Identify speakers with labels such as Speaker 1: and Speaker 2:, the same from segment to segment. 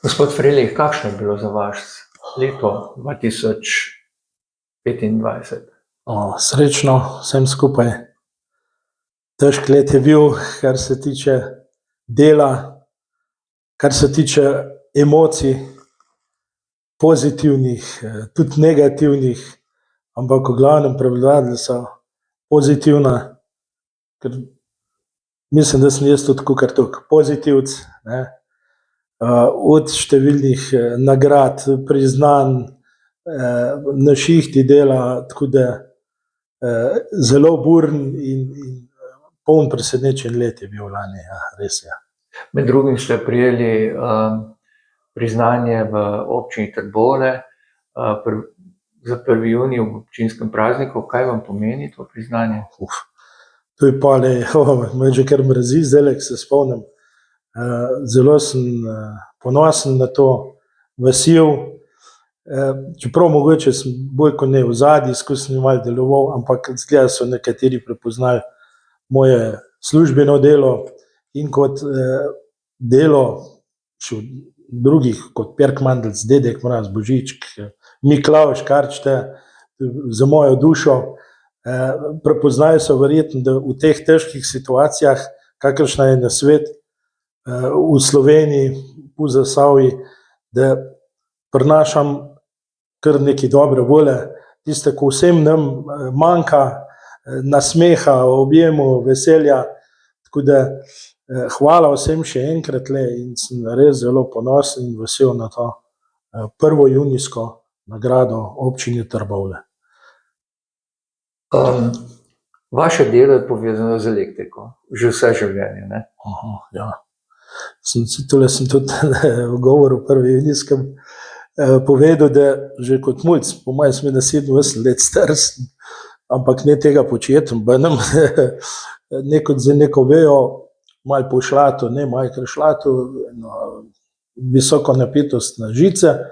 Speaker 1: Gospod Frelih, kakšno je bilo za vas leto 2025?
Speaker 2: Srečno vsem skupaj. Težek let je bil, kar se tiče dela, kar se tiče emocij, pozitivnih, tudi negativnih, ampak v glavnem prevladali so pozitivna, ker mislim, da sem jaz tudi kakor toliko pozitivc, ne. Od številnih nagrad, priznanj, na šihti dela, tako da zelo buren in poln presenečenj let je bil lani, ja, res je.
Speaker 1: Med drugim ste prejeli priznanje v občini Trbovlje za 1. junij ob občinskem prazniku. Kaj vam pomeni to priznanje?
Speaker 2: To je pa me že kar mrazi, zdajle, ko se spomnim. Zelo sem ponosen na to, vesel, čeprav mogoče sem bolj kot ne v ozadju, skozi sem malo deloval, ampak izgleda so nekateri prepoznali moje službeno delo in kot delo še drugih, kot Perk Mandelc, Dedek Mraz, Božiček, Miklavž, Karčte, za mojo dušo. Prepoznajo so verjetno, da v teh težkih situacijah, kakršna je na svet, v Sloveniji, v Zasavji, da prinašam kar nekaj dobre volje, tiste, ko vsem nam manjka, nasmeha, objemov, veselja, tako da hvala vsem še enkrat in sem res zelo ponosen in vesel na to 1. junijsko nagrado občine Trbovlje.
Speaker 1: Vaše delo je povezano z elektriko, že vse življenje, ne?
Speaker 2: Ja. Tole sem tudi v govoru 1. junijskem povedal, da že kot mulc, po mojem sem 27 let star, ampak ne tega početi, za neko vejo, malo po šlatu, ne malo kar šlatu, visoko napetost na žice.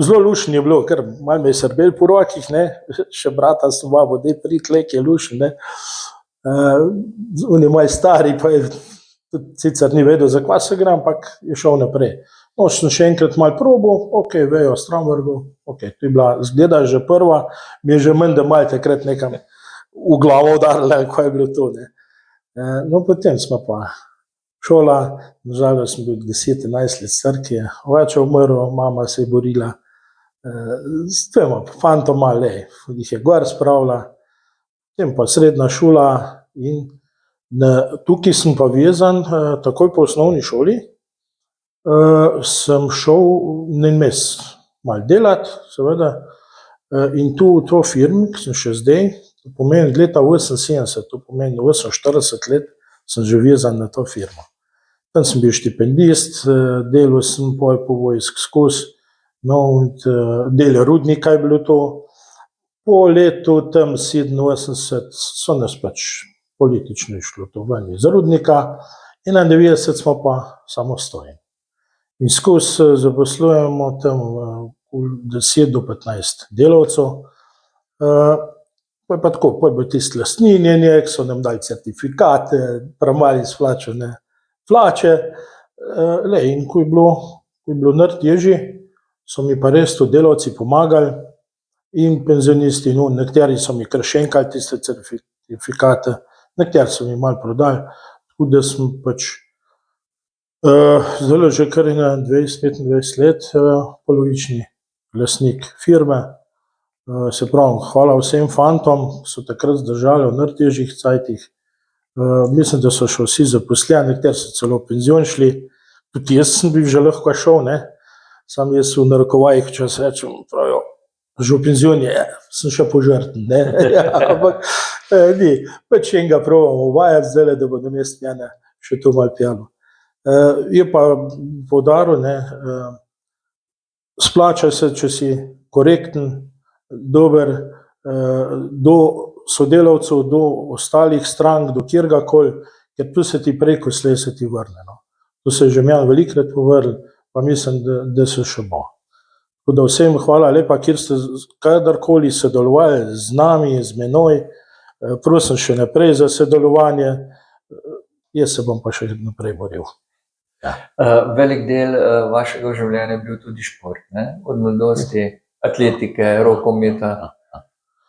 Speaker 2: Zelo lušen je bilo, ker malo me je srbel po rokih, ne, še brata sem vabil, daj pridi tle, ki je lušen, ne. Oni moji stari pa je tudi sicer ni vedel, za kva se gre, ampak je šel naprej. No, sem še enkrat malo probal, okej, vejo stran vrgel, okej, to je bila, izgleda že prva, mi je že menda malo takrat nekam v glavo udarila, kaj je bilo to, ne. No, potem smo pa šola, nažalost sem bil 10-11 let star, ki je oče umrl, mama se je borila, s dvema fantoma, jih je gor spravila, potem pa srednja šola in tukaj sem pa vezan, takoj po osnovni šoli, sem šel na en mesec malo delati, seveda, in tu v to firmi, ki sem še zdaj, to pomeni leta 78, to pomeni 48 let, sem že vezan na to firmo. Tam sem bil štipendist, delal sem pol po vojsk skozi, no, del rudnika je bilo to. Po letu tam 87 so nas pač politično išlo to ven iz rudnika, 91 smo pa samostojni. In skozi zaposlujemo tam 10 do 15 delavcev, pa je pa tako, pa je bilo tisto lastninjenje, ki so nam dali certifikate, premali izplačane plače, in ko je bilo težje, so mi pa res to delavci pomagali in penzionisti, no, nekateri so mi kar šenkali tiste certifikate, nekateri so mi malo prodali, tako da sem pač zdajle že kar 20-25 let polovični lastnik firme. Se pravi, hvala vsem fantom, ki so takrat zdržali v najtežjih cajtih. Mislim, da so še vsi zaposleni, nekateri so celo v penzion šli, tudi jaz sem bil že lahko šel, ne, sam jaz v narekovajih včasih rečem, pravijo, že v penzion je, sem še požrten, ne, ampak ni, pač enega probamo uvajati zdajle, da bo namesto mene še to malo pijano. Je pa poudaril, ne, splača se, če si korekten, dober, do sodelavcev, do ostalih strank, do kjergakoli, ker tu se ti preko slej se ti vrne, no. To se je že meni velikokrat povrnilo, pa mislim, da se še bo. Tako da vsem hvala lepa, kjer ste kadarkoli sodelovali z nami, z menoj, prosim še naprej za sodelovanje, jaz se bom pa še naprej boril.
Speaker 1: Velik del vašega življenja je bil tudi šport, ne? Od mladosti, atletike, rokometa,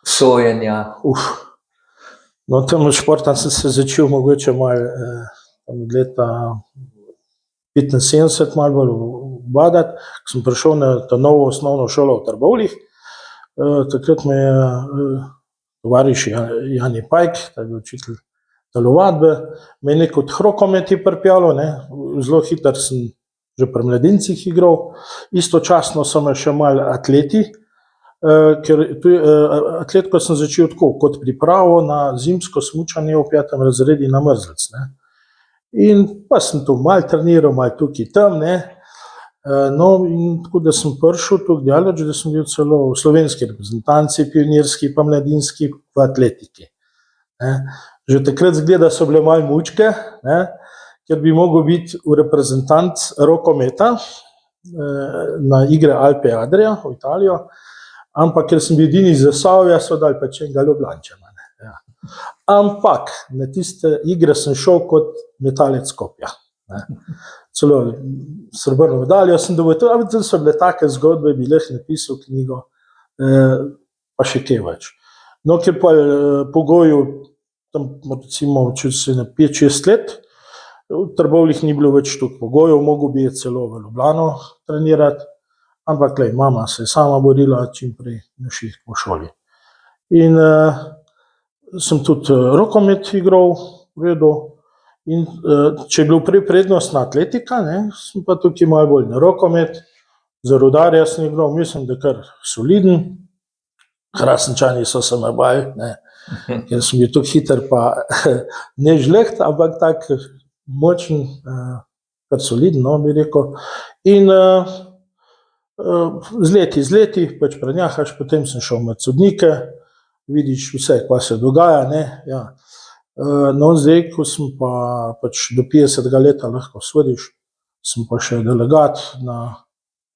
Speaker 1: sojenja.
Speaker 2: No, tam v športu sem se začel mogoče malo od leta 75 malo bolj ubadati, ko sem prišel na to novo osnovno šolo v Trbovljah. Takrat me je tovariš Jani Pajk, ta je bil učitelj telovadbe, me je nekaj od rokometa pripeljalo, ne. Zelo hitro sem že pri mladincih igral, istočasno so me še malo atleti, ker atletiko sem začel tako, kot pripravo na zimsko smučanje v 5. razredu na Mrzlec, ne. In pa sem tu malo treniral, malo tukaj tam, ne. No, in tako da sem prišel tako daleč, da sem bil celo v slovenski reprezentanci, pionirski pa mladinski v atletiki, ne. Že takrat zgleda so bile malo mučke, ne, ker bi mogel biti v reprezentant rokometa na igre Alpe Adria v Italijo, ampak ker sem bil edini iz Zasavja, so dali pač enega Ljubljančana, ne, ja. Ampak na tiste igre sem šel kot metalec kopja, ne. Celo srebrno medaljo sem dobil, to so bile take zgodbe, bi lahko napisal knjigo, pa še kaj več. No, ker pa pogoju, tam recimo, če se na 5-6 let, v Trbovljah ni bilo več toliko pogojev, mogel bi celo v Ljubljano trenirati, ampak glej, mama se je sama borila čim prej na šiht po šoli. In sem tudi rokomet igral v redu. In če je bil prej prednostna atletika, ne, sem pa tukaj malo bolj na rokomet, za Rudarja sem igral, mislim, da kar soliden, Hrastničani so se me bali, ne, ker sem bil tako hiter pa ne žleht, ampak tak močen, kar soliden, no, bi rekel. In z leti pač prenjahaš, potem sem šel med sodnike, vidiš vse, kaj se dogaja, ne, ja. No, zdaj, ko sem pa pač do 50. leta lahko sodiš, sem pa še delegat na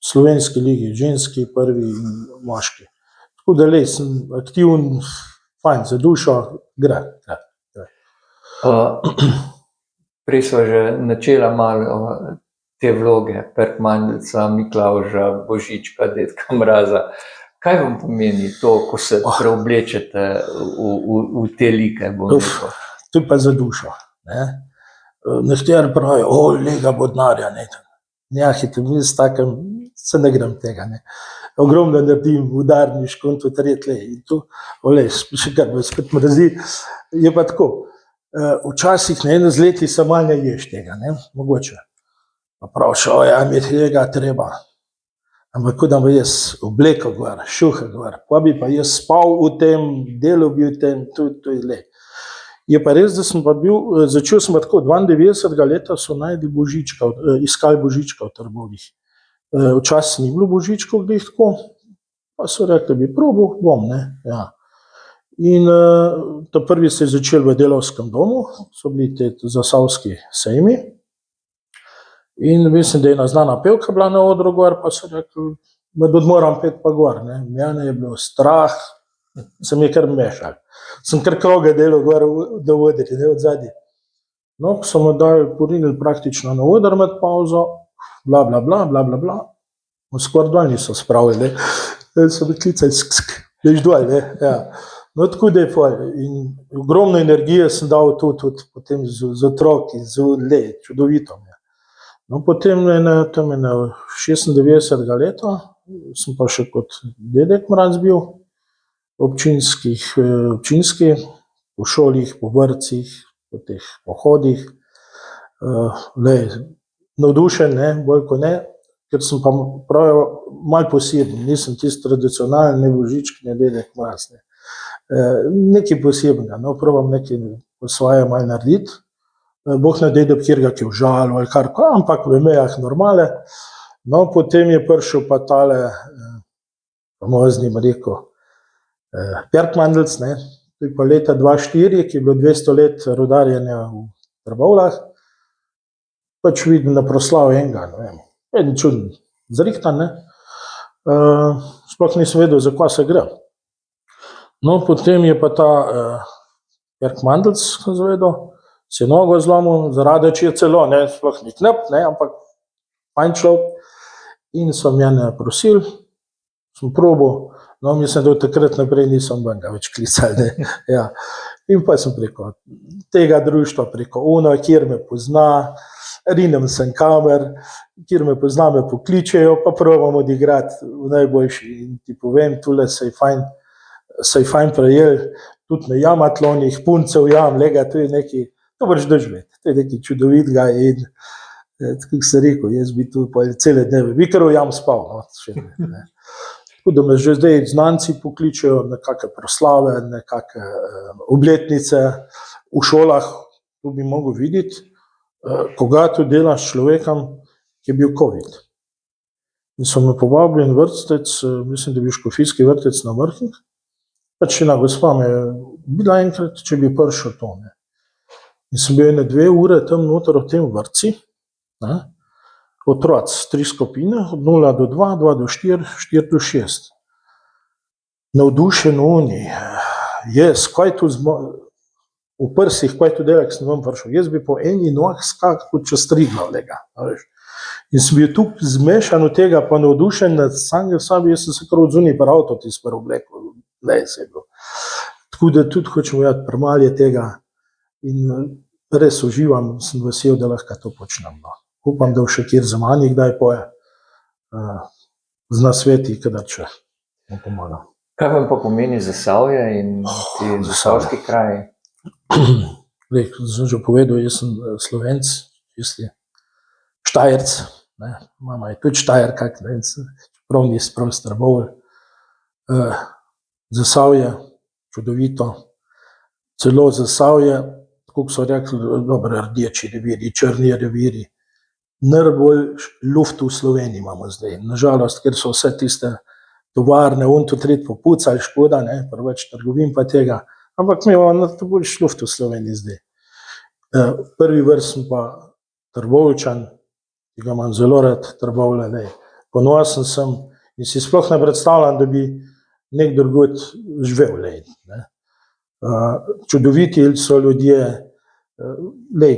Speaker 2: slovenski ligi, ženski, prvi in moški. Tako da lej, sem aktiven, fajn, za dušo, gre.
Speaker 1: Prej sva že načela malo te vloge Perkmandeljca, Miklavža, Božička, Dedka Mraza. Kaj vam pomeni to, ko se preoblečete v te like, bom rekel?
Speaker 2: To je pa za dušo, ne. Nekateri pravijo, lega Bodnarja, ne. Njahite, mi s takim, se ne grem tega, ne. Ogromno naredim, udarniško in to tretje, in to, še kar me spet mrazi, je pa tako. Včasih na eno z leti se malo ne ješ tega, ne, mogoče. Pa praviš, ja, mi tega treba. Ampak ko da bi jaz obleko gor, šuhe gor, pa bi pa jaz spal v tem, delal bi v tem, to je lej. Je pa res, da sem pa bil, začel sem pa tako, 92. leta so našli Božička, iskali Božička v Trbovljah. Včasih ni bilo Božičkov glih tako, pa so rekli, bi probal, bom, ne, ja. In ta prvi se je začel v Delavskem domu, so bili te zasavski sejmi. In mislim, da je ena znana pevka bila na odru gor, pa so rekli, med odmoram pet pa gor, ne. Mene je bilo strah, se mi je kar mešal. Sem kar kroge delal gor do odri, ne, od zadnji. No, ko so me dali, porinili praktično na odr med pauzo, bla, bla, bla, bla, bla, bla, skoraj dol niso spravili, ne. So me klicali, veš dol, ne, ja. No, tako da je pol. In ogromno energije sem dal tudi potem z otroki, čudovito. No, potem tam je na 96. leta, sem pa še kot Dedek Mraz bil, občinski, po šolih, po vrtcih, po teh pohodih. Navdušen, ne, bolj kot ne, ker sem pa prav malo poseben, nisem tisti tradicionalni, ne Božiček, ne Dedek Mraz, ne. Nekaj posebnega, no, probam nekaj po svoje malo narediti. Bog ne daj, da bi kjerga ki užalil ali karkoli, ampak v mejah normale. No, potem je prišel pa tale famozni, bi rekel, Perkmandeljc, ne, to je pa leta 2004, ki je bilo 200 let rudarjenja v Trbovljah. Pač vidim na proslavi enega, ne vem, en čuden zrihtan, ne. Sploh nisem vedel, za kaj se gre. No, potem je pa ta Perkmandeljc, ko izvedel, si nogo zlomil, zaradi če je celo, ne, sploh ni knap, ne, ampak fajn človek. In so mene prosili, sem probal, no, mislim, da od takrat naprej nisem ga več klical, ne, ja. In pa sem preko tega društva, preko ono, kjer me pozna, rinem sem kamer, kjer me pozna, me pokličejo, pa probam odigrati v najboljši. In ti povem, tule se je fajn prejel, tudi na jamatlonih, puncev jam, lega, to je neki, to boš doživeti, to je neki čudovitega in tako se rekel, jaz bi tu cele dneve, bi kar v jam spal, no, še ne. Tako da me že zdaj znanci pokličejo na kakšne proslave, na kakšne obletnice v šolah, tu bi mogel videti, koga tu delaš s človekom, ki je bil COVID. In so me povabili en vrtec, mislim, da je bil škofijski vrtec na Vrhnih, pač ena gospa me je bila enkrat, če bi prišel to, ne. In sem bil 2 ure tam noter v tem vrtci, ne, otroci, 3 skupine, od 0 do 2, 2 do 4, 4 do 6. Navdušen oni, jaz, kaj tu v prsih, kaj tu delak, sem vam prišel, jaz bi po eni noh skakal kot čez Triglav, lega, veš. In sem bil tukaj zmešan od tega, pa navdušen nad samega sebi, jaz sem se kar odzunil par avto tisto obleko, ne, se je bilo. Tako da tudi hočem vedeti, premalo je tega in res uživam, sem vesel, da lahko to počnem, no. Upam, da še kjer za manj kdaj poje, z nasveti, kadar če mu pomaga.
Speaker 1: Kaj vam pa pomeni Zasavje in ti zasavski kraji?
Speaker 2: Sem že povedal, jaz sem Slovenc, čisti Štajerc, ne, mama je tudi Štajerka, čeprav ni sprav s Trbovelj. Zasavje, čudovito, celo Zasavje, tako so rekli, dobro, rdeči reviri, črni reviri, najbolj luft v Sloveniji imamo zdaj. Nažalost, ker so vse tiste tovarne, to tret popucali, škoda, ne, preveč trgovin pa tega, ampak mi imamo najbolj luft v Sloveniji zdaj. Prvi vrst sem pa Trboveljčan, ki ga imam zelo rad, Trbovlje, ne. Ponosen sem in si sploh ne predstavljam, da bi nek drugod živel, ne. Čudoviti so ljudje,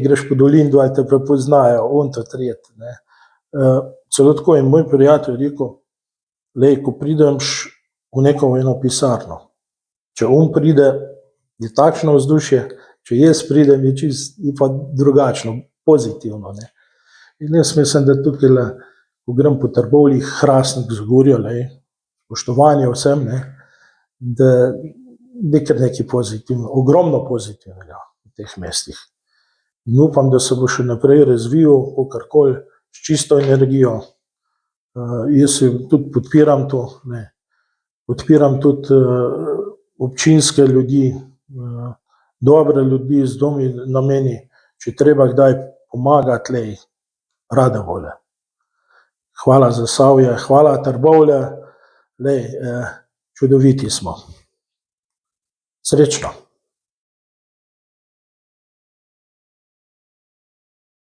Speaker 2: greš po Dolindolu, te prepoznajo, to tret, ne. Celo tako je moj prijatelj rekel, ko prideš v neko eno pisarno, če pride, je takšno vzdušje, če jaz pridem, je pa drugačno, pozitivno, ne. In jaz mislim, da tukaj, ko grem po Trbovljih, Hrastnik, Zagorje, spoštovanje vsem, ne, da je kar nekaj pozitivno, ogromno pozitivnega v teh mestih. In upam, da se bo še naprej razvijal, kakorkoli, s čisto energijo. Jaz tudi podpiram to, ne. Podpiram tudi občinske ljudi, dobre ljudi z domi nameni, če treba kdaj pomagati, rade volje. Hvala Zasavje, hvala Trbovlje, čudoviti smo. Srečno.